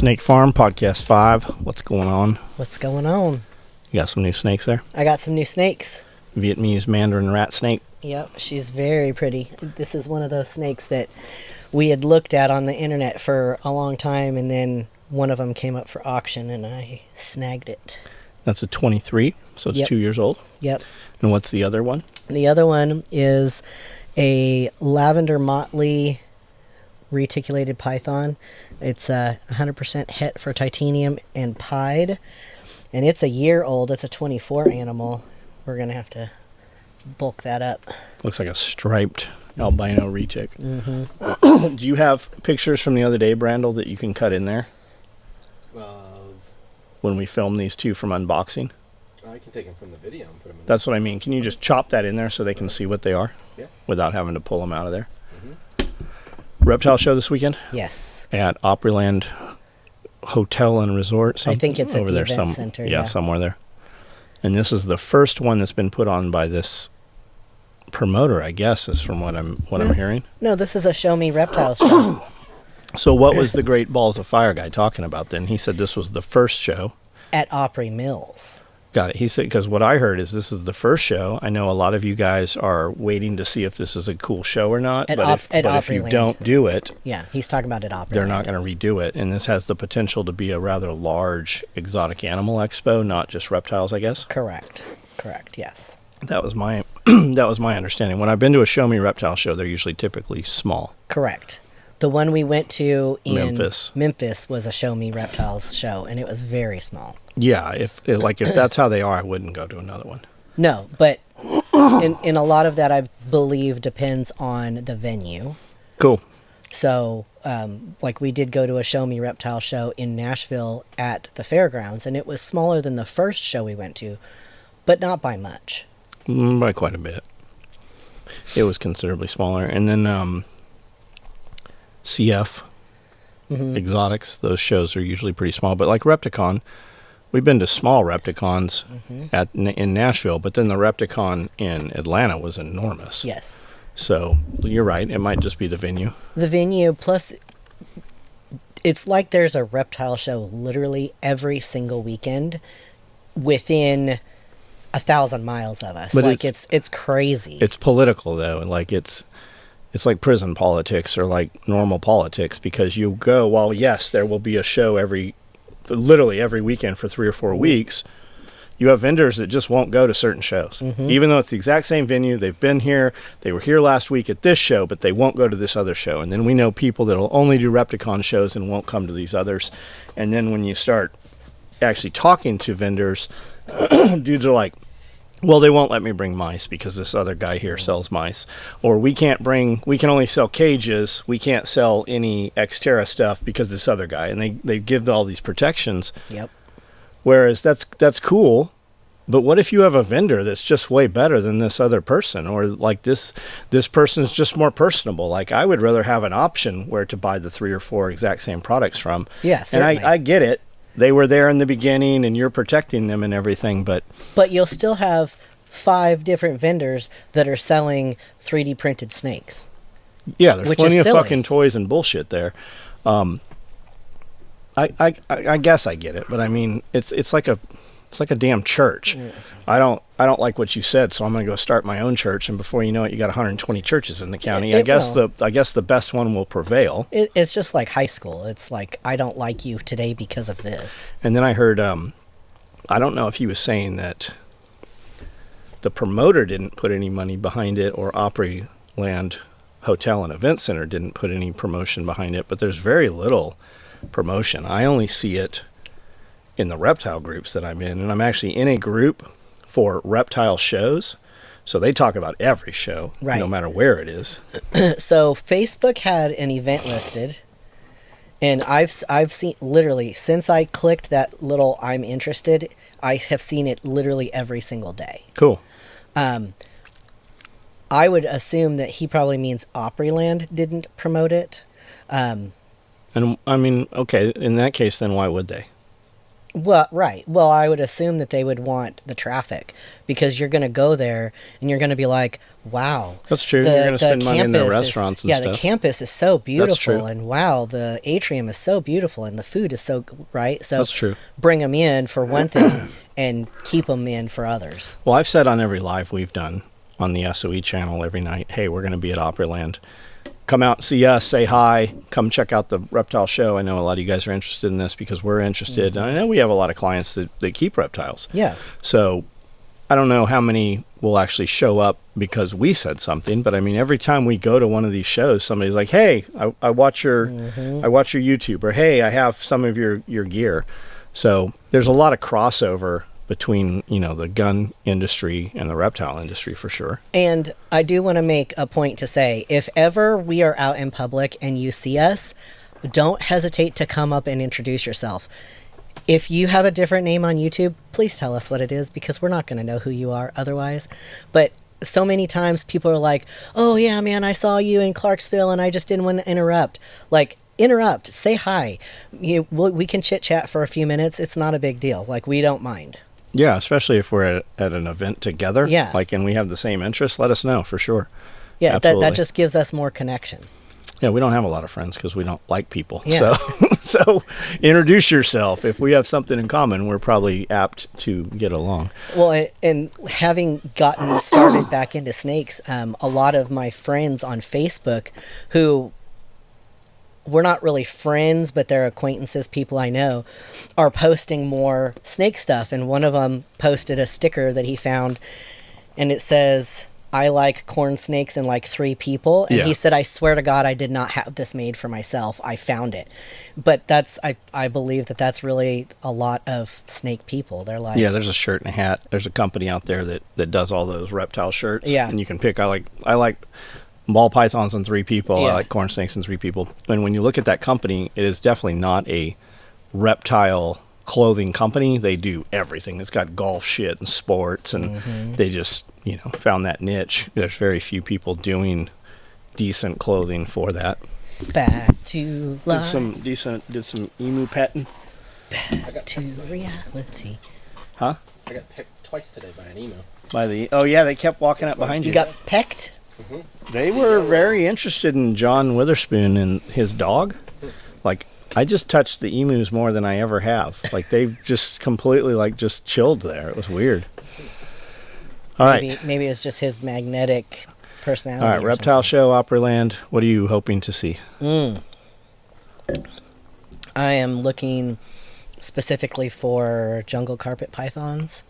Snake Farm, Podcast 5. What's going on? What's going on? You got some new snakes there? I got some new snakes. Vietnamese mandarin rat snake. Yep, she's very pretty. This is one of those snakes that we had looked at on the internet for a long time, and then one of them came up for auction, and I snagged it. That's a 23, so it's 2 years old. Yep. And what's the other one? The other one is a lavender motley reticulated python. It's 100% het for titanium and pied, and it's a year old. It's a 24 animal. We're going to have to bulk that up. Looks like a striped albino retic. Mm-hmm. Do you have pictures from the other day, Brandel, that you can cut in there? When we film these two from unboxing? I can take them from the video and put them in. That's what I mean. Can you just chop that in there so they can see what they are? Yeah. Without having to pull them out of there? Mm-hmm. Reptile show this weekend? Yes. At Opryland Hotel and Resort. I think it's at over the there, event center. Yeah, somewhere there. And this is the first one that's been put on by this promoter, I guess, is from what I'm hearing. No, this is a Show Me Reptiles show. So what was the Great Balls of Fire guy talking about then? He said this was the first show. At Opry Mills. Got it. He said, because what I heard is this is the first show. I know a lot of you guys are waiting to see if this is a cool show or not. But if you don't do it, yeah, he's talking about at Opryland. They're not going to redo it. And this has the potential to be a rather large exotic animal expo, not just reptiles, I guess. Correct, yes. That was my that was my understanding. When I've been to a Show Me Reptile show, they're usually typically small. Correct. The one we went to in Memphis was a Show Me Reptiles show, and it was very small. Yeah, if that's how they are, I wouldn't go to another one. No, but in a lot of that, I believe depends on the venue. Cool. So, like we did go to a Show Me Reptile show in Nashville at the fairgrounds, and it was smaller than the first show we went to, but not by much. By quite a bit. It was considerably smaller. And then CF, Exotics, those shows are usually pretty small. But like Repticon, we've been to small Repticons in Nashville, but then the Repticon in Atlanta was enormous. Yes. So you're right. It might just be the venue. The venue, plus it's like there's a reptile show literally every single weekend within 1,000 miles of us. But like it's crazy. It's political though, and like it's like prison politics or like normal politics, because you go, well, yes, there will be a show literally every weekend for 3 or 4 weeks. You have vendors that just won't go to certain shows, even though it's the exact same venue. They've been here. They were here last week at this show, but they won't go to this other show. And then we know people that will only do Repticon shows and won't come to these others. And then when you start actually talking to vendors, dudes are like, well, they won't let me bring mice because this other guy here sells mice. Or we can only sell cages. We can't sell any Xterra stuff because this other guy. And they give all these protections. Yep. Whereas that's cool. But what if you have a vendor that's just way better than this other person? Or like this person's just more personable. Like I would rather have an option where to buy the 3 or 4 exact same products from. Yeah, certainly. And I get it. They were there in the beginning and you're protecting them and everything, but you'll still have 5 different vendors that are selling 3D printed snakes. Yeah, there's plenty of silly. fucking toys and bullshit there. I guess I get it, but I mean, it's like a damn church. Yeah. I don't like what you said, so I'm going to go start my own church, and before you know it, you got 120 churches in the county. I guess the best one will prevail. It's just like high school. It's like, I don't like you today because of this. And then I heard, I don't know if he was saying that the promoter didn't put any money behind it, or Opryland Hotel and Event Center didn't put any promotion behind it, but there's very little promotion. I only see it in the reptile groups that I'm in, and I'm actually in a group for reptile shows, so they talk about every show, right, no matter where it is. So Facebook had an event listed, and I've seen, literally since I clicked that little I'm interested, I have seen it literally every single day. Cool. I would assume that he probably means Opryland didn't promote it. And I mean, okay, in that case, then why would they? Well, right. Well, I would assume that they would want the traffic because you're going to go there and you're going to be like, wow. That's true. You're going to spend money in their campus restaurants and yeah, stuff. the campus is so beautiful. true. And wow, the atrium is so beautiful and the food is so, right? So That's true. bring them in for one thing and keep them in for others. Well, I've said on every live we've done on the SOE channel every night, hey, we're going to be at Opryland. Come out and see us, say hi, come check out the reptile show. I know a lot of you guys are interested in this because we're interested. And I know we have a lot of clients that keep reptiles. Yeah. So I don't know how many will actually show up because we said something, but I mean, every time we go to one of these shows, somebody's like, hey, I watch your YouTube, or hey, I have some of your gear. So there's a lot of crossover between, the gun industry and the reptile industry for sure. And I do want to make a point to say, if ever we are out in public and you see us, don't hesitate to come up and introduce yourself. If you have a different name on YouTube, please tell us what it is because we're not going to know who you are otherwise. But so many times people are like, oh yeah, man, I saw you in Clarksville and I just didn't want to interrupt. Like, interrupt, say hi. We can chit chat for a few minutes. It's not a big deal. Like, we don't mind. Yeah, especially if we're at an event together. Yeah. And we have the same interests, let us know for sure. Yeah, Absolutely. that just gives us more connection. Yeah, we don't have a lot of friends because we don't like people. Yeah. So introduce yourself. If we have something in common, we're probably apt to get along. Well, and having gotten started back into snakes, a lot of my friends on Facebook who we're not really friends, but they're acquaintances, people I know, are posting more snake stuff. And one of them posted a sticker that he found, and it says, I like corn snakes and like 3 people. And he said, I swear to God, I did not have this made for myself. I found it. But I believe that's really a lot of snake people. They're like... Yeah, there's a shirt and a hat. There's a company out there that does all those reptile shirts. Yeah. And you can pick, I like ball pythons and 3 people. Yeah. I like corn snakes and 3 people. And when you look at that company, it is definitely not a reptile clothing company. They do everything. It's got golf shit and sports, and they just found that niche. There's very few people doing decent clothing for that. Back to life. Did some emu petting. Back to reality. Huh? I got picked twice today by an emu. They kept walking up behind you. You got pecked? They were very interested in John Witherspoon and his dog. Like, I just touched the emus more than I ever have. Like, they just completely, just chilled there. It was weird. All right. Maybe it's just his magnetic personality. All right, Reptile Show, Opryland. What are you hoping to see? I am looking specifically for jungle carpet pythons.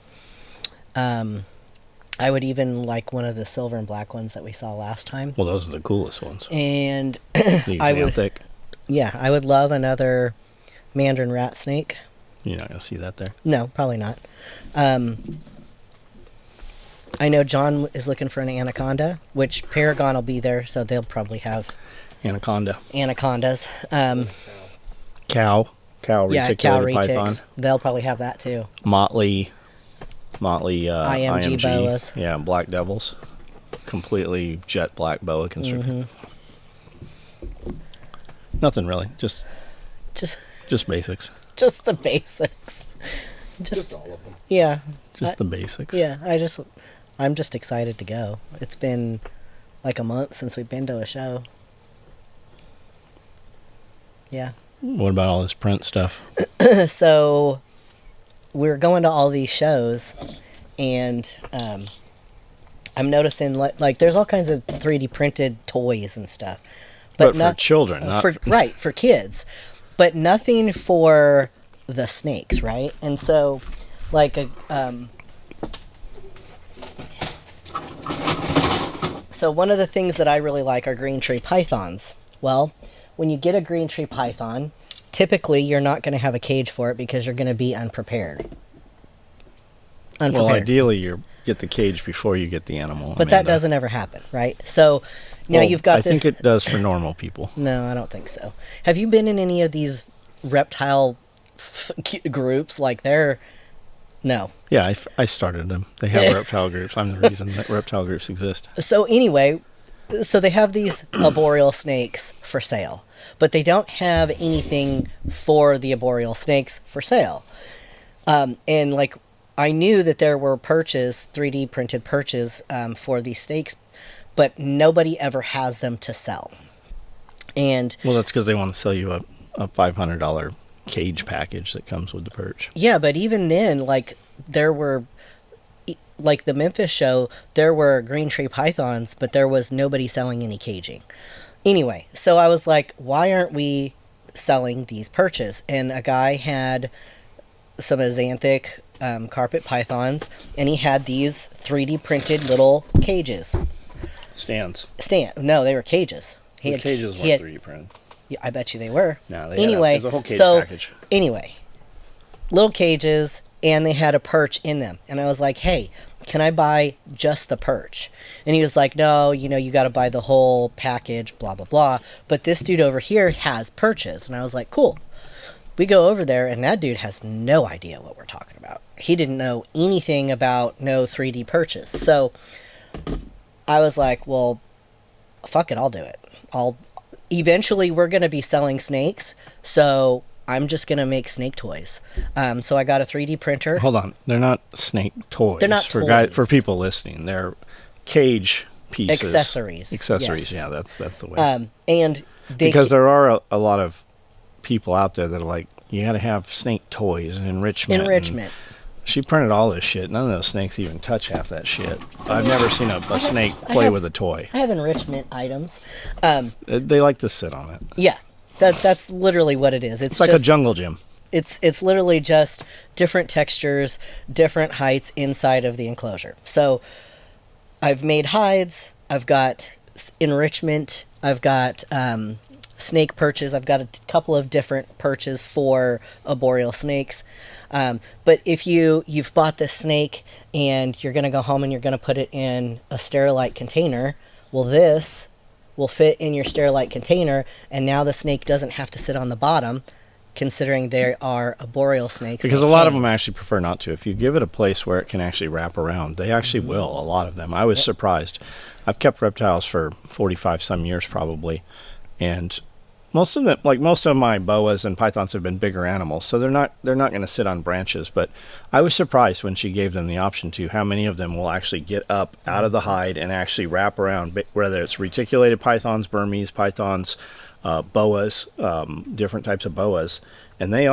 I would even like one of the silver and black ones that we saw last time. Well, those are the coolest ones. And The Xanthic. I would love another mandarin rat snake. You're not going to see that there. No, probably not. I know John is looking for an anaconda, which Paragon will be there, so they'll probably have Anaconda. anacondas. Cow Cow reticulated python. retics. They'll probably have that too. Motley IMG boas. Yeah, black devils. Completely jet black boa constrictor. Nothing really. Just basics. Just the basics. Just all of them. Yeah. Just the basics. Yeah, I'm just excited to go. It's been like a month since we've been to a show. Yeah. What about all this print stuff? So we're going to all these shows, and I'm noticing like there's all kinds of 3D printed toys and stuff, But for children, not for kids, but nothing for the snakes, right? And so, like so one of the things that I really like are green tree pythons. Well, when you get a green tree python, typically you're not going to have a cage for it because you're going to be unprepared. Well, ideally you get the cage before you get the animal. But that doesn't ever happen, right? So now you've got this... I think it does for normal people. No, I don't think so. Have you been in any of these reptile groups? Like they're... No. Yeah, I started them. They have reptile groups. I'm the reason that reptile groups exist. So anyway, so they have these arboreal snakes for sale, but they don't have anything for the arboreal snakes for sale. And like, I knew that there were perches, 3D printed perches for these snakes, but nobody ever has them to sell. And Well, that's because they want to sell you a $500 cage package that comes with the perch. yeah, but even then, like, there were, like the Memphis show, there were green tree pythons, but there was nobody selling any caging. Anyway, so I was like, why aren't we selling these perches? And a guy had some Xanthic carpet pythons, and he had these 3D printed little cages. Stands. No, they were cages. The cages he had- weren't 3D printed. Yeah, I bet you they were. No, they Anyway, had it was a whole cage so package. anyway, little cages, and they had a perch in them. And I was like, hey, can I buy just the perch? And he was like, no, you got to buy the whole package, blah, blah, blah. But this dude over here has perches. And I was like, cool. We go over there, and that dude has no idea what we're talking about. He didn't know anything about no 3D perches. So I was like, well, fuck it, I'll do it. Eventually we're going to be selling snakes, so I'm just going to make snake toys. So I got a 3D printer. Hold on. They're not snake toys. They're not for toys. for people listening. They're cage pieces. Accessories, Yeah, that's the way. And they because there are a lot of people out there that are like, you got to have snake toys and enrichment. enrichment. She printed all this shit. None of those snakes even touch half that shit. I've never seen a snake play with a toy. I have enrichment items. They like to sit on it. Yeah, that's literally what it is. It's like a jungle gym. It's literally just different textures, different heights inside of the enclosure. So I've made hides. I've got enrichment. I've got snake perches. I've got a couple of different perches for arboreal snakes. But if you've bought this snake and you're going to go home and you're going to put it in a Sterilite container, well, this will fit in your Sterilite container, and now the snake doesn't have to sit on the bottom, considering there are arboreal snakes. Because a lot of them actually prefer not to. If you give it a place where it can actually wrap around, they actually will, a lot of them. I was surprised. I've kept reptiles for 45 some years probably, and most of my boas and pythons have been bigger animals, so they're not going to sit on branches. But I was surprised when she gave them the option to how many of them will actually get up out of the hide and actually wrap around, whether it's reticulated pythons, Burmese pythons, boas, different types of boas, and they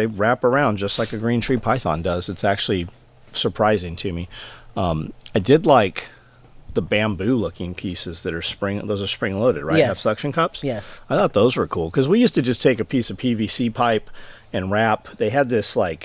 wrap around just like a green tree python does. It's actually surprising to me. I did like the bamboo looking pieces that are those are spring loaded, right? Yes. Have suction cups. Yes. I thought those were cool because we used to just take a piece of PVC pipe and wrap. They had this like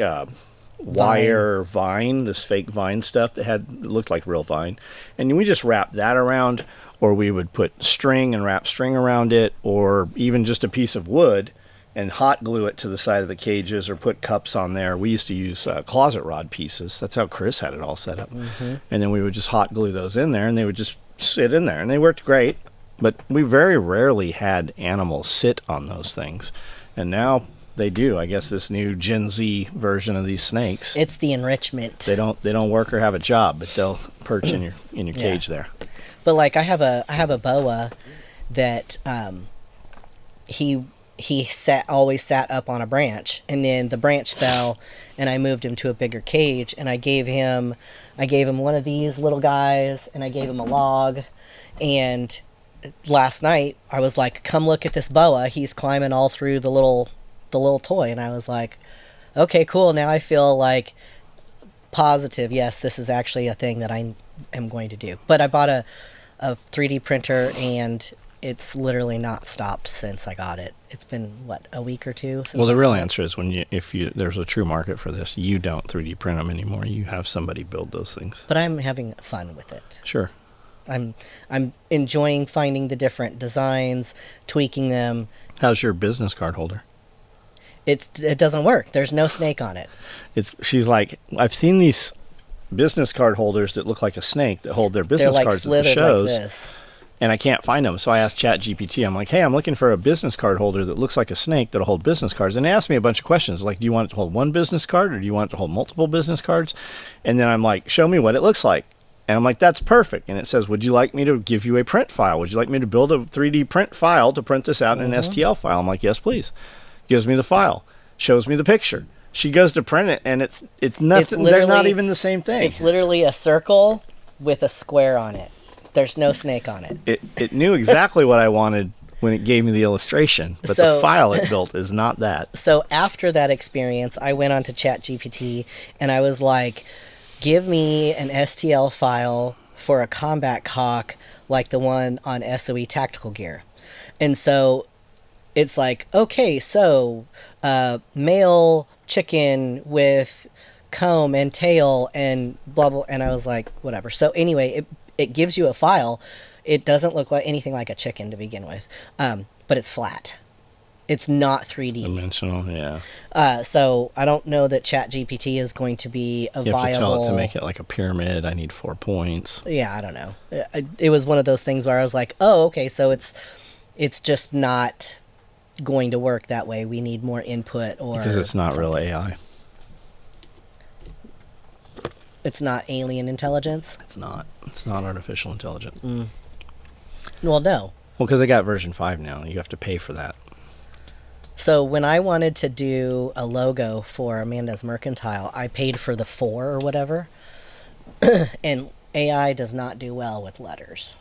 wire vine, this fake vine stuff that looked like real vine, and we just wrapped that around, or we would put string and wrap string around it, or even just a piece of wood and hot glue it to the side of the cages, or put cups on there. We used to use closet rod pieces. That's how Chris had it all set up. Mm-hmm. And then we would just hot glue those in there, and they would just sit in there, and they worked great. But we very rarely had animals sit on those things, and now they do. I guess this new Gen Z version of these snakes. It's the enrichment. They don't work or have a job, but they'll perch in your cage there. But like I have a boa that he always sat up on a branch, and then the branch fell, and I moved him to a bigger cage, and I gave him one of these little guys, and I gave him a log, and last night I was like, come look at this boa. He's climbing all through the little toy, and I was like, okay, cool. Now I feel like positive. Yes, this is actually a thing that I am going to do. But I bought a 3D printer, and it's literally not stopped since I got it. It's been a week or two since. Well, the real answer is if there's a true market for this, you don't 3D print them anymore. You have somebody build those things. But I'm having fun with it. Sure. I'm enjoying finding the different designs, tweaking them. How's your business card holder? It doesn't work. There's no snake on it. She's like, I've seen these business card holders that look like a snake that hold their business They're like cards at the slithered shows. like this. And I can't find them. So I asked ChatGPT, I'm like, hey, I'm looking for a business card holder that looks like a snake that'll hold business cards. And they asked me a bunch of questions, like, do you want it to hold one business card, or do you want it to hold multiple business cards? And then I'm like, show me what it looks like. And I'm like, that's perfect. And it says, would you like me to give you a print file? Would you like me to build a 3D print file to print this out in an STL file? I'm like, yes, please. Gives me the file. Shows me the picture. She goes to print it, and it's nothing. They're not even the same thing. It's literally a circle with a square on it. There's no snake on it. It knew exactly what I wanted when it gave me the illustration, but the file it built is not that. So after that experience, I went on to ChatGPT, and I was like, give me an STL file for a combat cock like the one on SOE Tactical Gear. And so it's like, okay, so male chicken with comb and tail and blah, blah. And I was like, whatever. So anyway, it gives you a file. It doesn't look like anything like a chicken to begin with, but it's flat. It's not 3D. Dimensional, yeah. So I don't know that ChatGPT is going to be a viable... You have to tell it to make it like a pyramid. I need 4 points. Yeah, I don't know. It was one of those things where I was like, oh, okay, so it's just not going to work that way. We need more input or... Because it's not real AI. It's not alien intelligence? It's not. It's not artificial intelligence. Well, no. Well, because they got version 5 now. You have to pay for that. So when I wanted to do a logo for Amanda's Mercantile, I paid for the 4 or whatever. And AI does not do well with letters.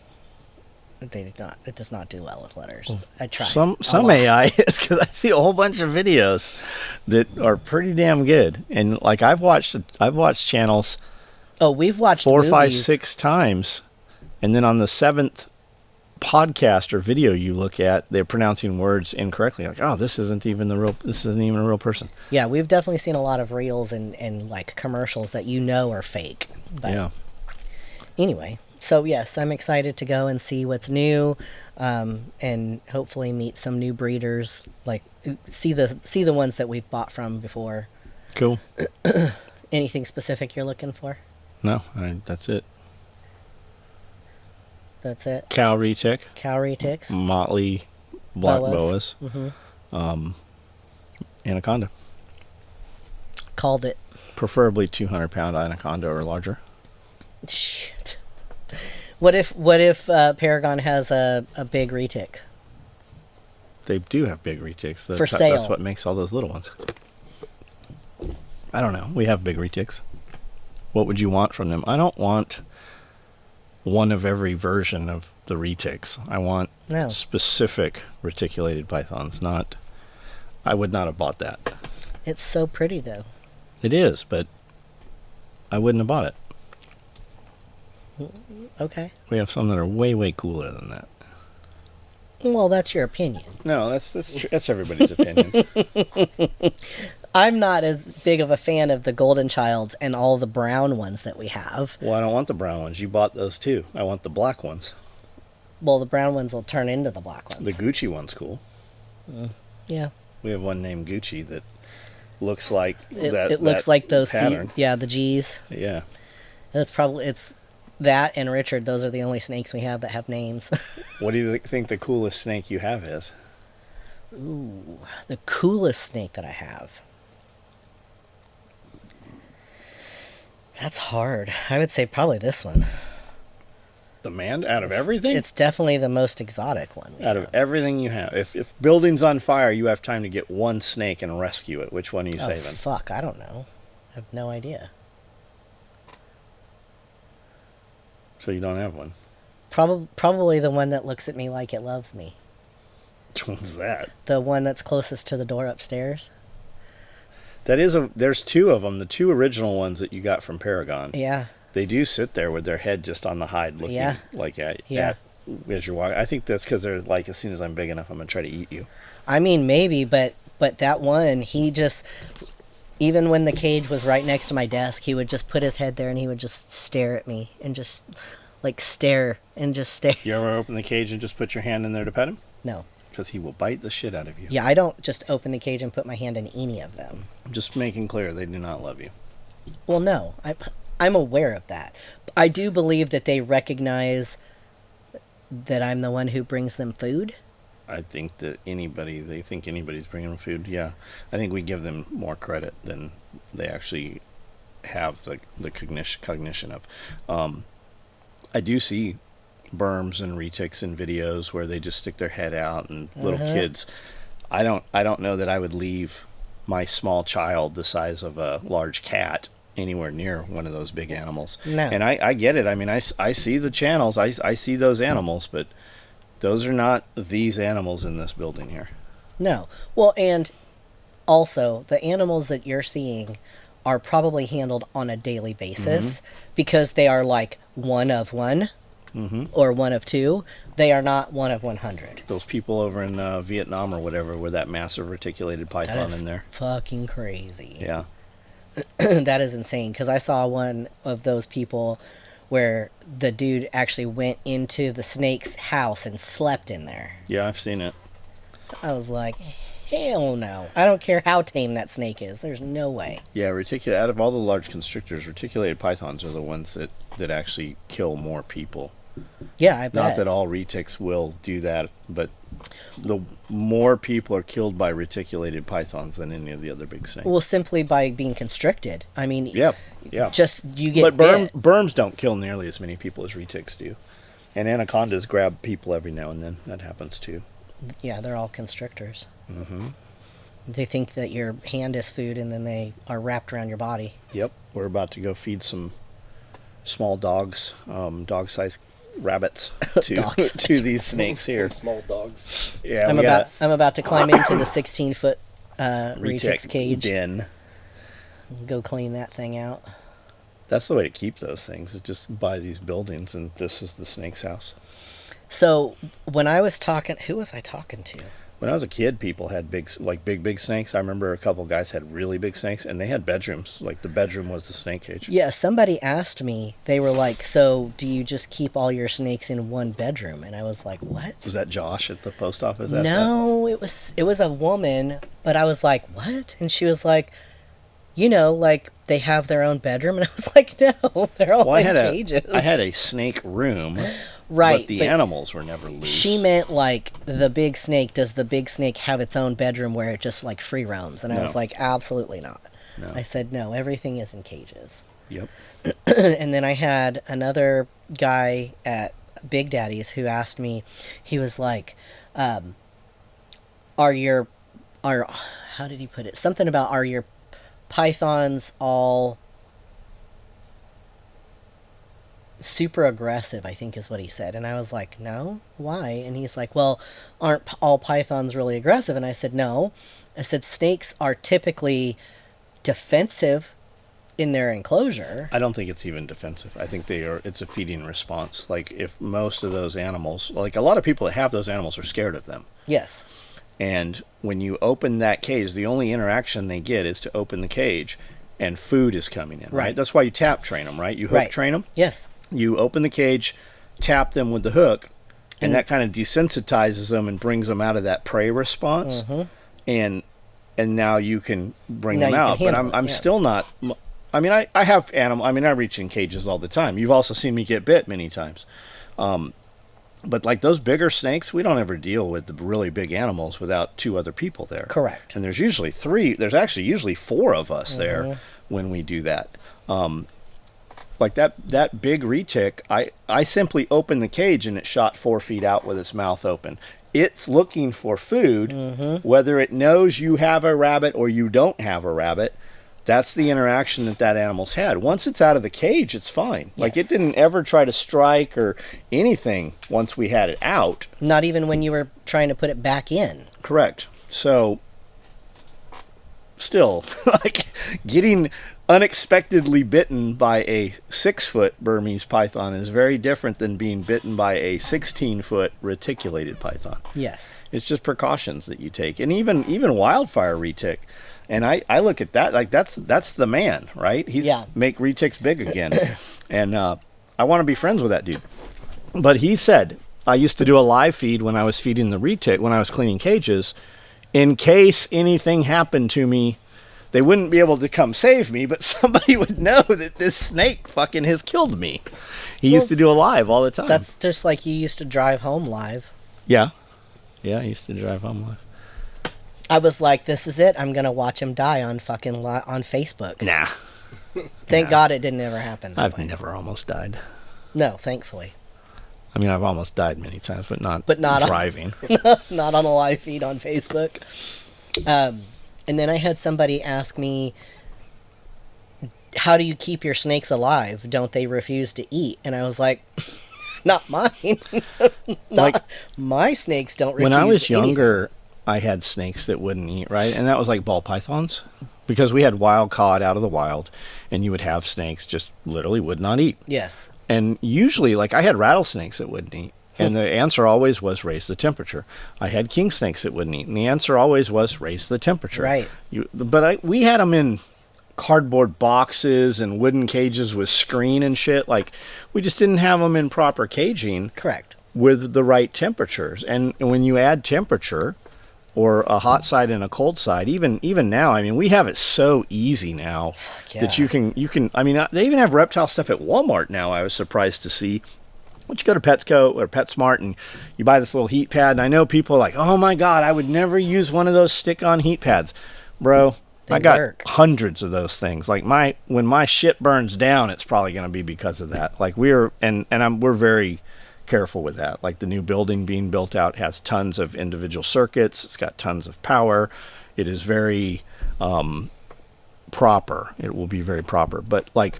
It does not do well with letters. I tried. Some AI is, because I see a whole bunch of videos that are pretty damn good. And like I've watched channels. Oh, we've watched 4, movies. 5, 6 times, and then on the 7th podcast or video you look at, they're pronouncing words incorrectly. Like, oh, this isn't even a real person. Yeah, we've definitely seen a lot of reels and like commercials that are fake. But yeah. Anyway, so yes, I'm excited to go and see what's new, and hopefully meet some new breeders. Like see the ones that we've bought from before. Cool. Anything specific you're looking for? No, that's it. That's it. Cow retic. Cow retics. Motley black boas. Mm-hmm. Anaconda. Called it. Preferably 200-pound anaconda or larger. Shit. What if Paragon has a big retic? They do have big retics. For sale. That's what makes all those little ones. I don't know. We have big retics. What would you want from them? I don't want one of every version of the retics. I want specific reticulated pythons. I would not have bought that. It's so pretty though. It is, but I wouldn't have bought it. Okay. We have some that are way, way cooler than that. Well, that's your opinion. No, that's everybody's opinion. I'm not as big of a fan of the Golden Childs and all the brown ones that we have. Well, I don't want the brown ones. You bought those too. I want the black ones. Well, the brown ones will turn into the black ones. The Gucci one's cool. Yeah. We have one named Gucci that looks like It looks like those pattern. the G's. Yeah. It's that and Richard. Those are the only snakes we have that have names. What do you think the coolest snake you have is? Ooh, the coolest snake that I have. That's hard. I would say probably this one. The man out of everything? It's definitely the most exotic one. Out of everything you have. If building's on fire, you have time to get one snake and rescue it. Which one are you saving? Fuck, I don't know. I have no idea. So you don't have one? Probably the one that looks at me like it loves me. Which one's that? The one that's closest to the door upstairs. There's 2 of them, the 2 original ones that you got from Paragon. Yeah. They do sit there with their head just on the hide looking like at as you're walking. I think that's because they're like, as soon as I'm big enough, I'm going to try to eat you. I mean, maybe, but that one, he just, even when the cage was right next to my desk, he would just put his head there and he would just stare at me and just, like, stare and just stare. You ever open the cage and just put your hand in there to pet him? No. Because he will bite the shit out of you. Yeah, I don't just open the cage and put my hand in any of them. I'm just making clear they do not love you. Well, no. I'm aware of that. I do believe that they recognize that I'm the one who brings them food. I think that they think anybody's bringing them food. Yeah. I think we give them more credit than they actually have the cognition of. I do see berms and retics in videos where they just stick their head out and little kids. I don't know that I would leave my small child the size of a large cat anywhere near one of those big animals. No. And I get it. I mean, I see the channels. I see those animals, but those are not these animals in this building here. No. Well, and also, the animals that you're seeing are probably handled on a daily basis because they are like one of one or one of two. They are not one of 100. Those people over in Vietnam or whatever with that massive reticulated python That is in there. fucking crazy. Yeah. That is insane because I saw one of those people where the dude actually went into the snake's house and slept in there. Yeah, I've seen it. I was like, hell no. I don't care how tame that snake is. There's no way. Yeah, out of all the large constrictors, reticulated pythons are the ones that actually kill more people. Yeah, I bet. Not that all retics will do that, but the more people are killed by reticulated pythons than any of the other big snakes. Well, simply by being constricted. I mean, yeah. just you get But bit. berms don't kill nearly as many people as retics do. And anacondas grab people every now and then. That happens too. Yeah, they're all constrictors. Mm-hmm. They think that your hand is food and then they are wrapped around your body. Yep. We're about to go feed some small dogs, dog-sized rabbits to these snakes here. Some small dogs. Yeah, I'm about to climb into the 16-foot retic's cage. Den. Go clean that thing out. That's the way to keep those things. Is just buy these buildings, and this is the snake's house. So when I was talking, who was I talking to? When I was a kid, people had big snakes. I remember a couple guys had really big snakes, and they had bedrooms. Like the bedroom was the snake cage. Yeah, somebody asked me. They were like, "So do you just keep all your snakes in one bedroom?" And I was like, "What?" Was that Josh at the post office? No, it was a woman. But I was like, "What?" And she was like, like they have their own bedroom. And I was like, "No, they're all in cages." I had a snake room. Right, but the animals were never loose. She meant like the big snake. Does the big snake have its own bedroom where it just like free roams? And I was like, absolutely not. No. I said, no, everything is in cages. Yep. And then I had another guy at Big Daddy's who asked me, he was like, how did he put it? Something about, are your pythons all super aggressive, I think is what he said. And I was like, no, why? And he's like, well, aren't all pythons really aggressive? And I said, no. I said, snakes are typically defensive in their enclosure. I don't think it's even defensive. I think it's a feeding response. Like if most of those animals, like a lot of people that have those animals are scared of them. Yes. And when you open that cage, the only interaction they get is to open the cage and food is coming in, right? That's why you tap train them, right? You hook train them. Yes. You open the cage, tap them with the hook, and that kind of desensitizes them and brings them out of that prey response. And now you can bring them out. But I'm still not. I mean, I have animal. I mean, I reach in cages all the time. You've also seen me get bit many times. But like those bigger snakes, we don't ever deal with the really big animals without two other people there. Correct. And there's usually three. There's actually usually four of us there when we do that. Like that big retic, I simply opened the cage and it shot 4 feet out with its mouth open. It's looking for food, whether it knows you have a rabbit or you don't have a rabbit. That's the interaction that animal's had. Once it's out of the cage, it's fine. Yes. Like it didn't ever try to strike or anything once we had it out. Not even when you were trying to put it back in. Correct. So, still, like getting unexpectedly bitten by a 6-foot Burmese python is very different than being bitten by a 16-foot reticulated python. Yes. It's just precautions that you take. And even wildfire retic. And I look at that like that's the man, right? He's make retics big again. And I want to be friends with that dude. But he said, I used to do a live feed when I was feeding the retic, when I was cleaning cages, in case anything happened to me. They wouldn't be able to come save me, but somebody would know that this snake fucking has killed me. He used to do a live all the time. That's just like you used to drive home live. Yeah. Yeah, I used to drive home live. I was like, this is it. I'm going to watch him die on fucking on Facebook. Nah. Thank God it didn't ever happen. I've never almost died. No, thankfully. I mean, I've almost died many times, but not driving. Not on a live feed on Facebook. And then I had somebody ask me, how do you keep your snakes alive? Don't they refuse to eat? And I was like, not mine. Like, My snakes don't refuse when I was anything. younger, I had snakes that wouldn't eat, right? And that was like ball pythons, because we had wild caught out of the wild, and you would have snakes just literally would not eat. Yes. And usually, like, I had rattlesnakes that wouldn't eat. And the answer always was raise the temperature. I had king snakes that wouldn't eat. And the answer always was raise the temperature. Right. We had them in cardboard boxes and wooden cages with screen and shit. Like, we just didn't have them in proper caging Correct. with the right temperatures. And when you add temperature, or a hot side and a cold side, even now, I mean, we have it so easy now that yeah. you can. I mean, they even have reptile stuff at Walmart now. I was surprised to see. Once you go to Petco or PetSmart and you buy this little heat pad, and I know people are like, oh my God, I would never use one of those stick-on heat pads. Bro, They I got work. hundreds of those things. Like, when my shit burns down, it's probably going to be because of that. Like, we're very careful with that. Like, the new building being built out has tons of individual circuits. It's got tons of power. It is very proper. It will be very proper. But, like,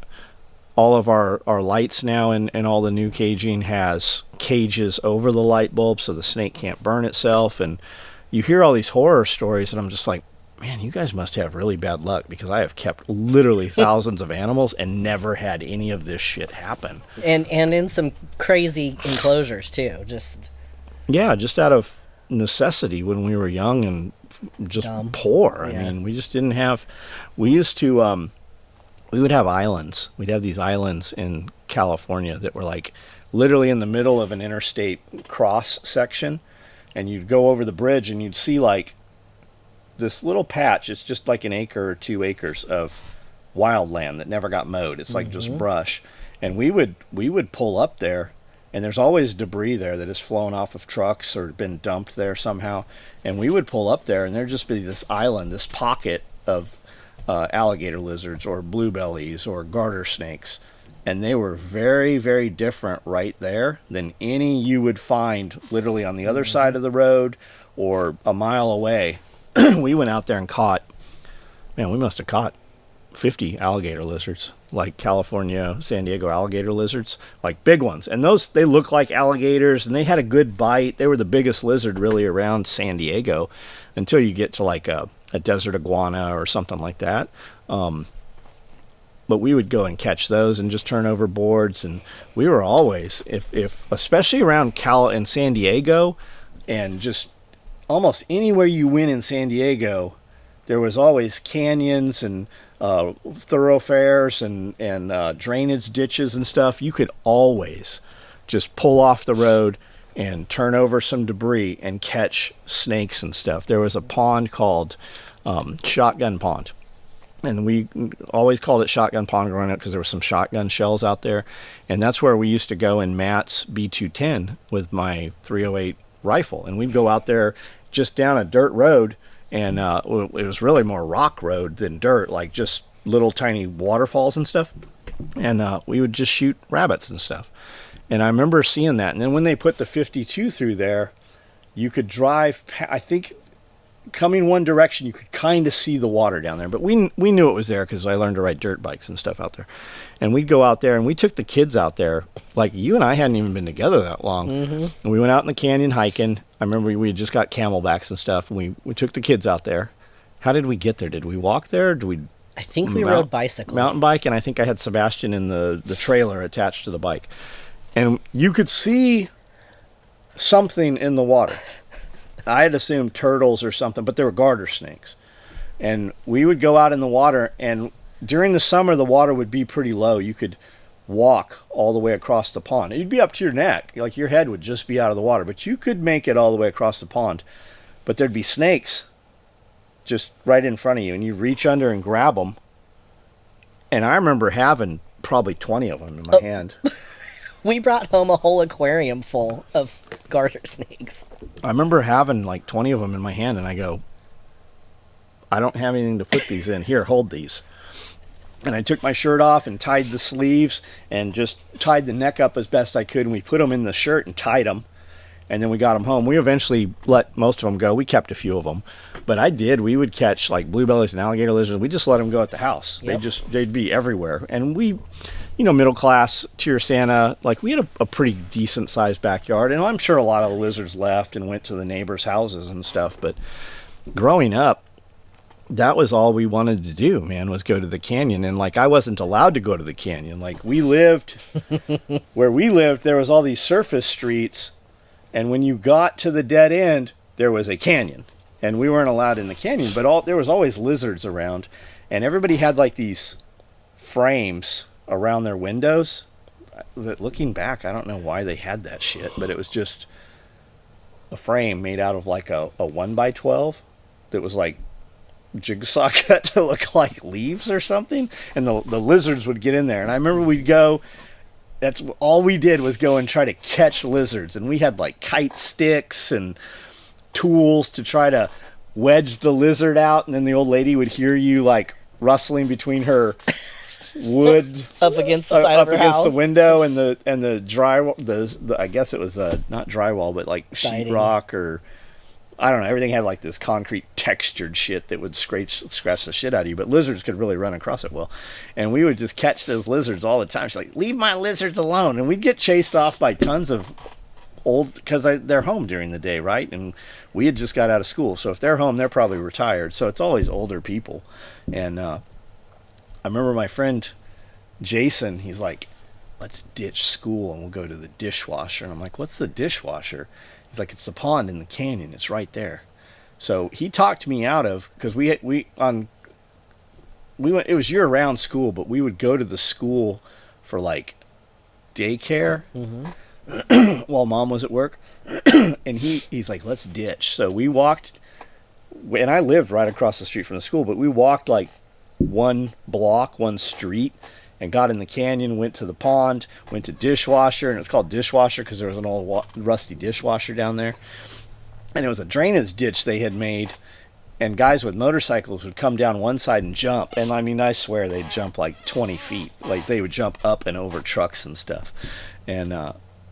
all of our lights now and all the new caging has cages over the light bulb so the snake can't burn itself. And you hear all these horror stories, and I'm just like, man, you guys must have really bad luck, because I have kept literally thousands of animals and never had any of this shit happen. And in some crazy enclosures too. Just Just out of necessity when we were young and just Dumb. poor. Yeah. I mean, we just didn't have. We used to. We would have islands. We'd have these islands in California that were like literally in the middle of an interstate cross section, and you'd go over the bridge and you'd see like this little patch. It's just like an acre or 2 acres of wildland that never got mowed. It's like just brush. And we would pull up there, and there's always debris there that has flown off of trucks or been dumped there somehow. And we would pull up there, and there'd just be this island, this pocket of alligator lizards or bluebellies or garter snakes. And they were very, very different right there than any you would find literally on the other side of the road or a mile away. We went out there and caught, man, we must have caught 50 alligator lizards, like California, San Diego alligator lizards, like big ones. And those, they look like alligators, and they had a good bite. They were the biggest lizard really around San Diego until you get to like a desert iguana or something like that. But we would go and catch those and just turn over boards. And we were always, if especially around Cal and San Diego, and just almost anywhere you went in San Diego, there was always canyons and thoroughfares and drainage ditches and stuff. You could always just pull off the road and turn over some debris and catch snakes and stuff. There was a pond called Shotgun Pond, and we always called it Shotgun Pond growing up because there were some shotgun shells out there. And that's where we used to go in Matt's B210 with my 308 rifle, and we'd go out there just down a dirt road, and it was really more rock road than dirt, like just little tiny waterfalls and stuff. And we would just shoot rabbits and stuff. And I remember seeing that. And then when they put the 52 through there, you could drive, I think, coming one direction, you could kind of see the water down there. But we knew it was there because I learned to ride dirt bikes and stuff out there. And we'd go out there, and we took the kids out there. Like, you and I hadn't even been together that long. Mm-hmm. And we went out in the canyon hiking. I remember we had just got camelbacks and stuff, and we took the kids out there. How did we get there? Did we walk there? Did we... I think we rode bicycles. Mountain bike, and I think I had Sebastian in the trailer attached to the bike. And you could see something in the water. I had assumed turtles or something, but they were garter snakes. And we would go out in the water, and during the summer, the water would be pretty low. You could walk all the way across the pond. It'd be up to your neck. Like, your head would just be out of the water, but you could make it all the way across the pond. But there'd be snakes just right in front of you, and you reach under and grab them. And I remember having probably 20 of them in my hand. We brought home a whole aquarium full of garter snakes. I remember having like 20 of them in my hand, and I go, I don't have anything to put these in. Here, hold these. And I took my shirt off and tied the sleeves and just tied the neck up as best I could, and we put them in the shirt and tied them. and then we got them home. We eventually let most of them go. We kept a few of them, but we would catch like bluebellies and alligator lizards. We just let them go at the house. Yep. They'd be everywhere. And we, middle class tier Santa, like we had a pretty decent sized backyard, and I'm sure a lot of the lizards left and went to the neighbors' houses and stuff. But growing up, that was all we wanted to do, man, was go to the canyon. And like, I wasn't allowed to go to the canyon. Like, where we lived, there was all these surface streets. And when you got to the dead end, there was a canyon. And we weren't allowed in the canyon, but there was always lizards around. And everybody had like these frames around their windows. That, looking back, I don't know why they had that shit, but it was just a frame made out of like a 1x12 that was like jigsaw cut to look like leaves or something, and the lizards would get in there. And I remember we'd go, that's all we did was go and try to catch lizards, and we had like kite sticks and tools to try to wedge the lizard out, and then the old lady would hear you like rustling between her wood up against the side of her house, the window and the drywall, the I guess it was not drywall but like sheetrock, or I don't know, everything had like this concrete textured shit that would scratch the shit out of you, but lizards could really run across it well. And we would just catch those lizards all the time. She's like, leave my lizards alone. And we'd get chased off by tons of because they're home during the day, right? And we had just got out of school, so if they're home, they're probably retired. So it's always older people. And I remember my friend Jason, he's like, let's ditch school and we'll go to the dishwasher. And I'm like, what's the dishwasher? He's like, it's the pond in the canyon. It's right there. So he talked me out of, because we went. It was year-round school, but we would go to the school for like daycare while Mom was at work. And he's like, let's ditch. So we walked, and I lived right across the street from the school, but we walked like one street, and got in the canyon, went to the pond, went to dishwasher, and it's called dishwasher because there was an old rusty dishwasher down there. And it was a drainage ditch they had made, and guys with motorcycles would come down one side and jump. And I mean, I swear they'd jump like 20 feet. Like they would jump up and over trucks and stuff. And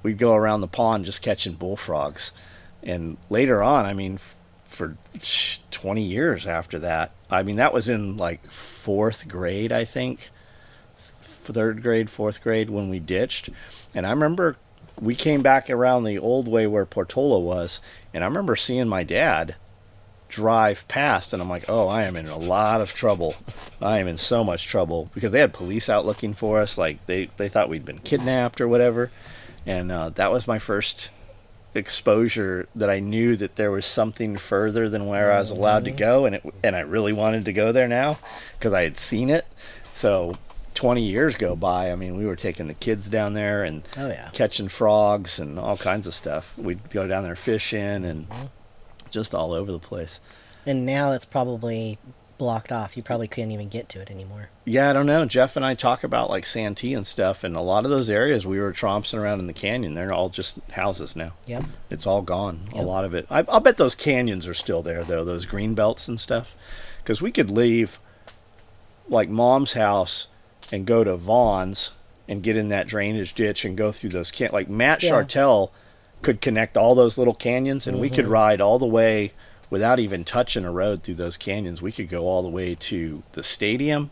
we'd go around the pond just catching bullfrogs. And later on, I mean, for 20 years after that, I mean, that was in like 4th grade, I think. 3rd grade, 4th grade when we ditched. And I remember we came back around the old way where Portola was, and I remember seeing my dad drive past, and I'm like, oh, I am in a lot of trouble. I am in so much trouble, because they had police out looking for us, like they thought we'd been kidnapped or whatever. And that was my first exposure that I knew that there was something further than where I was allowed to go, and I really wanted to go there now because I had seen it. So 20 years go by. I mean, we were taking the kids down there and catching frogs and all kinds of stuff. We'd go down there fishing and just all over the place. And now it's probably blocked off. You probably couldn't even get to it anymore. Yeah, I don't know. Jeff and I talk about like Santee and stuff, and a lot of those areas we were tromping around in the canyon, they're all just houses now. Yep. It's all gone. Yep. A lot of it. I'll bet those canyons are still there, though, those green belts and stuff. Because we could leave like Mom's house and go to Vaughn's and get in that drainage ditch and go through those like Matt Chartel could connect all those little canyons, and we could ride all the way without even touching a road through those canyons. We could go all the way to the stadium.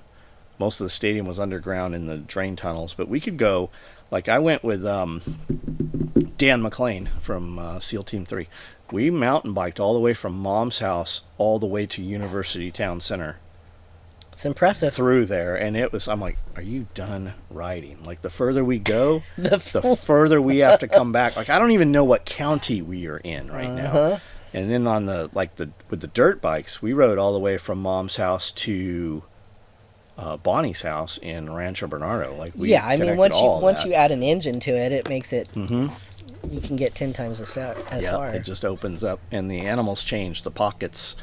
Most of the stadium was underground in the drain tunnels, but we could go, like I went with Dan McLean from SEAL Team 3. We mountain biked all the way from Mom's house all the way to University Town Center. It's impressive. Through there, and I'm like, are you done riding? Like, the further we go, the further we have to come back. Like, I don't even know what county we are in right now. And then on with the dirt bikes, we rode all the way from Mom's house to Bonnie's house in Rancho Bernardo. Like, I mean, once you add an engine to it, it makes it. You can get 10 times as far. It just opens up, and the animals change. The pockets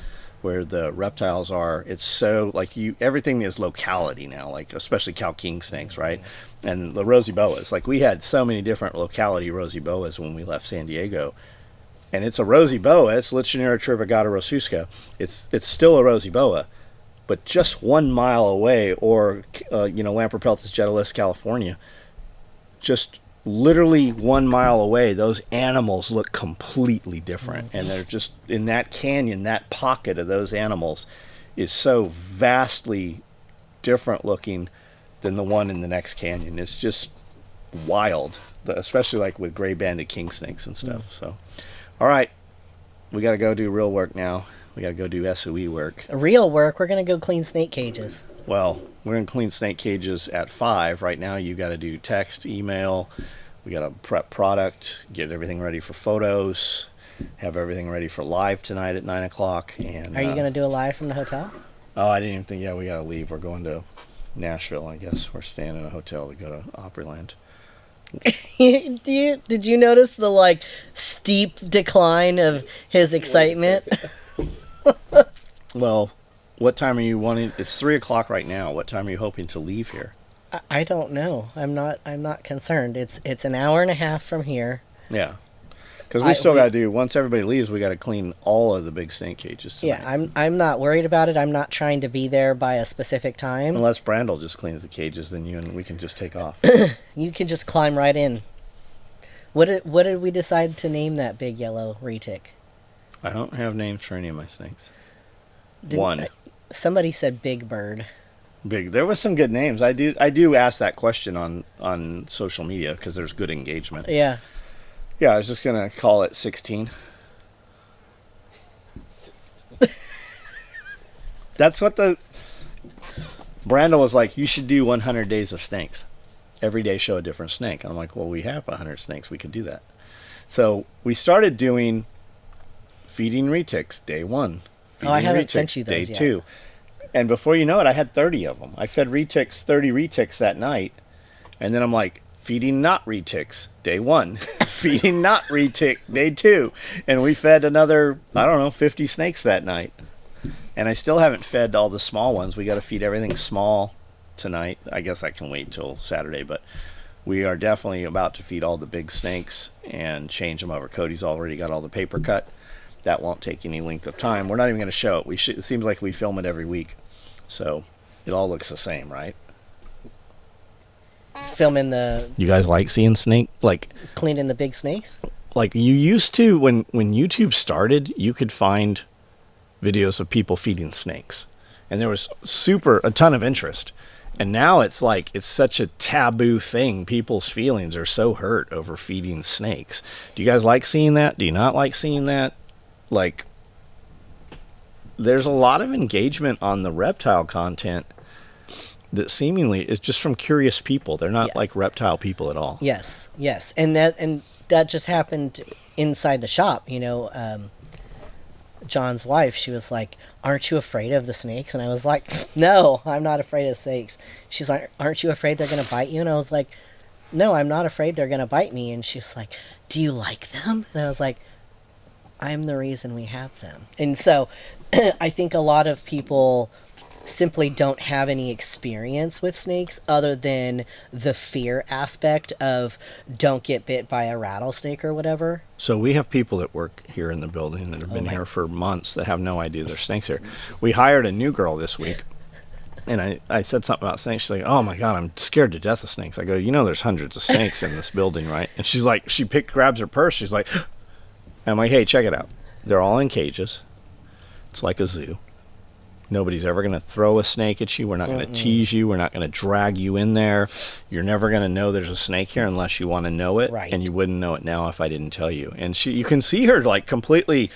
where the reptiles are, it's so like everything is locality now, like especially cow king snakes, right? And the rosy boas, like we had so many different locality rosy boas when we left San Diego. And it's a rosy boa, it's Lichnera tribigata rosfusca. It's still a rosy boa, but just 1 mile away, or Lamprey peltis jetalis, California, just literally 1 mile away, those animals look completely different. And they're just in that canyon, that pocket of those animals is so vastly different looking than the one in the next canyon. It's just wild, especially like with gray banded king snakes and stuff. So, all right, we got to go do real work now. We got to go do SOE work. Real work, we're going to go clean snake cages. Well, we're going to clean snake cages at 5. Right now, you got to do text, email. We got to prep product, get everything ready for photos, have everything ready for live tonight at 9 o'clock. And Are you going to do a live from the hotel? Oh, I didn't even think. Yeah, we got to leave. We're going to Nashville, I guess. We're staying in a hotel to go to Opryland. Did you notice the like steep decline of his excitement? Well, what time are you wanting? It's 3 o'clock right now. What time are you hoping to leave here? I don't know. I'm not concerned. It's an hour and a half from here. Yeah, because we still got to do. Once everybody leaves, we got to clean all of the big snake cages tonight. Yeah, I'm not worried about it. I'm not trying to be there by a specific time. Unless Brandel just cleans the cages, then you and we can just take off. You can just climb right in. What did we decide to name that big yellow retic? I don't have names for any of my snakes. One. Somebody said Big Bird. Big. There was some good names. I do ask that question on social media because there's good engagement. Yeah. Yeah, I was just gonna call it 16. That's what the Brandon was like. You should do 100 days of snakes. Every day show a different snake. I'm like, well, we have 100 snakes. We could do that. So we started doing feeding retics day 1. I haven't sent you those day yet. 2. And before you know it, I had 30 of them. I fed retics, 30 retics that night. And then I'm like, feeding not retics, day 1. Feeding not retic, day 2. And we fed another, 50 snakes that night. And I still haven't fed all the small ones. We got to feed everything small tonight. I guess I can wait till Saturday. But we are definitely about to feed all the big snakes and change them over. Cody's already got all the paper cut. That won't take any length of time. We're not even going to show it. It seems like we film it every week. So it all looks the same, right? Filming the... You guys like seeing snake? Cleaning the big snakes? Like you used to, when YouTube started, you could find videos of people feeding snakes. And there was a ton of interest. And now it's like, it's such a taboo thing. People's feelings are so hurt over feeding snakes. Do you guys like seeing that? Do you not like seeing that? Like, there's a lot of engagement on the reptile content that seemingly is just from curious people. They're not like reptile people at all. Yes. And that just happened inside the shop. John's wife, she was like, aren't you afraid of the snakes? And I was like, no, I'm not afraid of snakes. She's like, aren't you afraid they're going to bite you? And I was like, no, I'm not afraid they're going to bite me. And she was like, do you like them? And I was like, I'm the reason we have them. And so I think a lot of people simply don't have any experience with snakes other than the fear aspect of don't get bit by a rattlesnake or whatever. So we have people that work here in the building that have been here for months that have no idea there's snakes here. We hired a new girl this week, and I said something about snakes. She's like, oh my God, I'm scared to death of snakes. I go, there's hundreds of snakes in this building, right? And she's like, grabs her purse. She's like, I'm like, hey, check it out. They're all in cages. It's like a zoo. Nobody's ever going to throw a snake at you. We're not going to tease you. We're not going to drag you in there. You're never going to know there's a snake here unless you want to know it. Right. And you wouldn't know it now if I didn't tell you. And you can see her like completely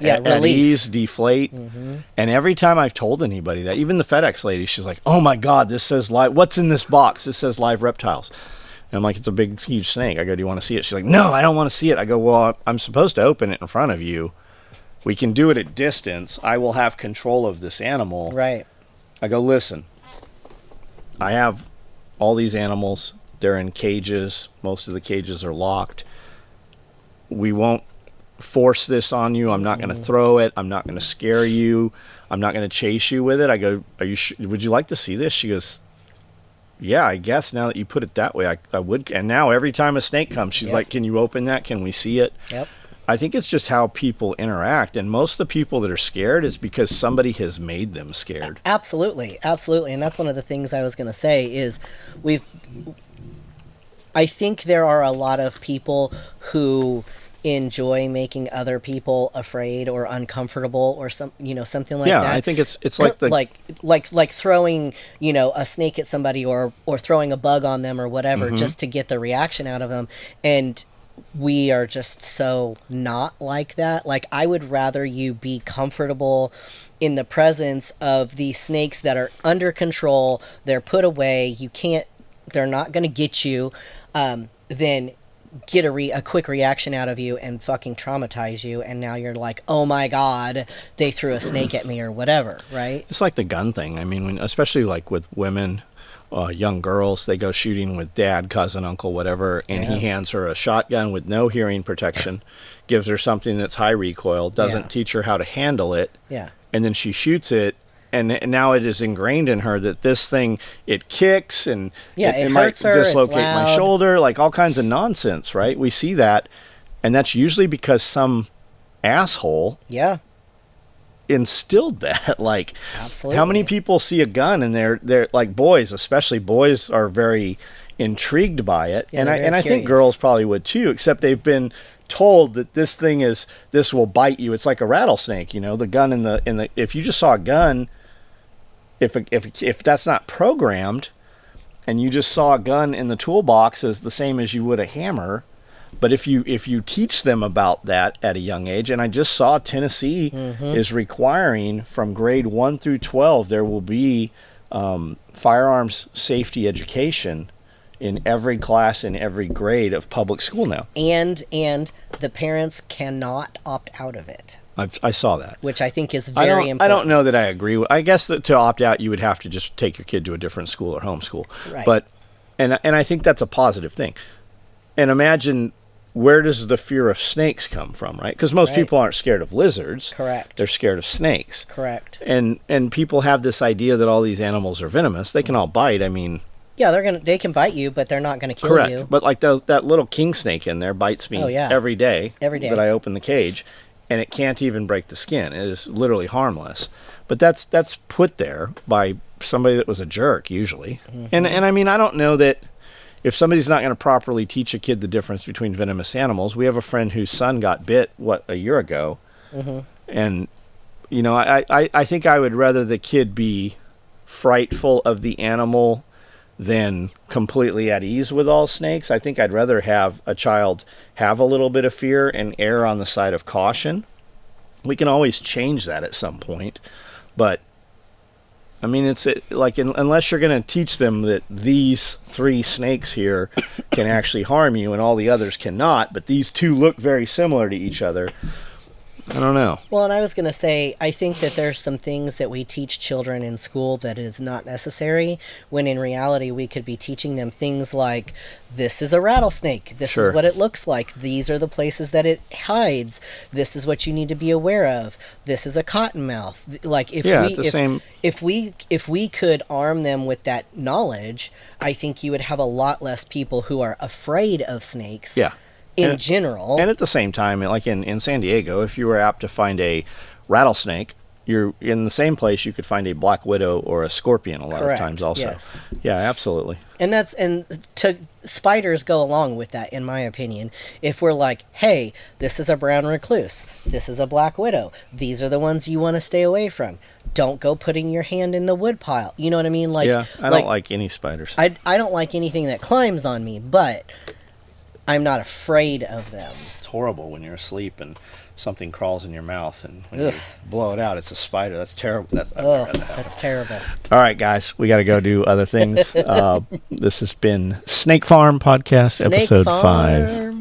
at ease, deflate. Mm-hmm. And every time I've told anybody that, even the FedEx lady, she's like, oh my God, this says live. What's in this box? This says live reptiles. And I'm like, it's a big, huge snake. I go, do you want to see it? She's like, no, I don't want to see it. I go, well, I'm supposed to open it in front of you. We can do it at distance. I will have control of this animal. Right. I go, listen, I have all these animals. They're in cages. Most of the cages are locked. We won't force this on you. I'm not going to throw it. I'm not going to scare you. I'm not going to chase you with it. I go, would you like to see this? She goes, yeah, I guess now that you put it that way, I would. And now every time a snake comes, she's like, can you open that? Can we see it? Yep. I think it's just how people interact. And most of the people that are scared is because somebody has made them scared. Absolutely. And that's one of the things I was going to say is I think there are a lot of people who enjoy making other people afraid or uncomfortable or something like that. Yeah, I think it's like the like throwing, a snake at somebody or throwing a bug on them or whatever just to get the reaction out of them. And we are just so not like that. Like, I would rather you be comfortable in the presence of these snakes that are under control, they're put away, they're not going to get you, than get a quick reaction out of you and fucking traumatize you, and now you're like, oh my god, they threw a snake at me or whatever, right? It's like the gun thing. I mean, especially like with women, young girls, they go shooting with dad, cousin, uncle, whatever, and he hands her a shotgun with no hearing protection, gives her something that's high recoil, doesn't teach her how to handle it, and then she shoots it. And now it is ingrained in her that this thing, it kicks and it might dislocate my shoulder, like all kinds of nonsense, right? We see that, and that's usually because some asshole instilled that. Like, absolutely. How many people see a gun and they're like, boys, especially boys, are very intrigued by it, and I think girls probably would too, except they've been told that this will bite you. It's like a rattlesnake, the gun in the if you just saw a gun. If that's not programmed, and you just saw a gun in the toolbox as the same as you would a hammer, but if you teach them about that at a young age, and I just saw Tennessee is requiring from grade 1 through 12 there will be firearms safety education in every class in every grade of public school now, and the parents cannot opt out of it. I saw that, which I think is very important. I don't know that I agree with. I guess that to opt out, you would have to just take your kid to a different school or homeschool. Right. But and I think that's a positive thing. And imagine, where does the fear of snakes come from, right? Because most people aren't scared of lizards. Correct. They're scared of snakes. Correct. And people have this idea that all these animals are venomous. They can all bite. I mean, yeah, they can bite you, but they're not going to kill you. But like that little king snake in there bites me every day. Every day that I open the cage. And it can't even break the skin. It is literally harmless. But that's put there by somebody that was a jerk, usually. And I mean, I don't know that if somebody's not going to properly teach a kid the difference between venomous animals. We have a friend whose son got bit, a year ago. And, I think I would rather the kid be frightful of the animal than completely at ease with all snakes. I think I'd rather have a child have a little bit of fear and err on the side of caution. We can always change that at some point, but I mean, it's like, unless you're going to teach them that these 3 snakes here can actually harm you and all the others cannot, but these 2 look very similar to each other, I don't know. Well, and I was going to say, I think that there's some things that we teach children in school that is not necessary, when in reality we could be teaching them things like, this is a rattlesnake, this is what it looks like, these are the places that it hides, this is what you need to be aware of, this is a cottonmouth. Like, if we could arm them with that knowledge, I think you would have a lot less people who are afraid of snakes. Yeah. In general. And at the same time, like in San Diego, if you were apt to find a rattlesnake, you're in the same place you could find a black widow or a scorpion a lot of times also. Yes. Yeah, absolutely. And spiders go along with that, in my opinion. If we're like, hey, this is a brown recluse, this is a black widow, these are the ones you want to stay away from. Don't go putting your hand in the wood pile. You know what I mean? Like, yeah, I don't like any spiders. I don't like anything that climbs on me, but I'm not afraid of them. It's horrible when you're asleep and something crawls in your mouth, and when you blow it out, it's a spider. That's terrible. That's terrible. All right, guys, we got to go do other things. This has been Snake Farm Podcast, Snake episode Farm. 5.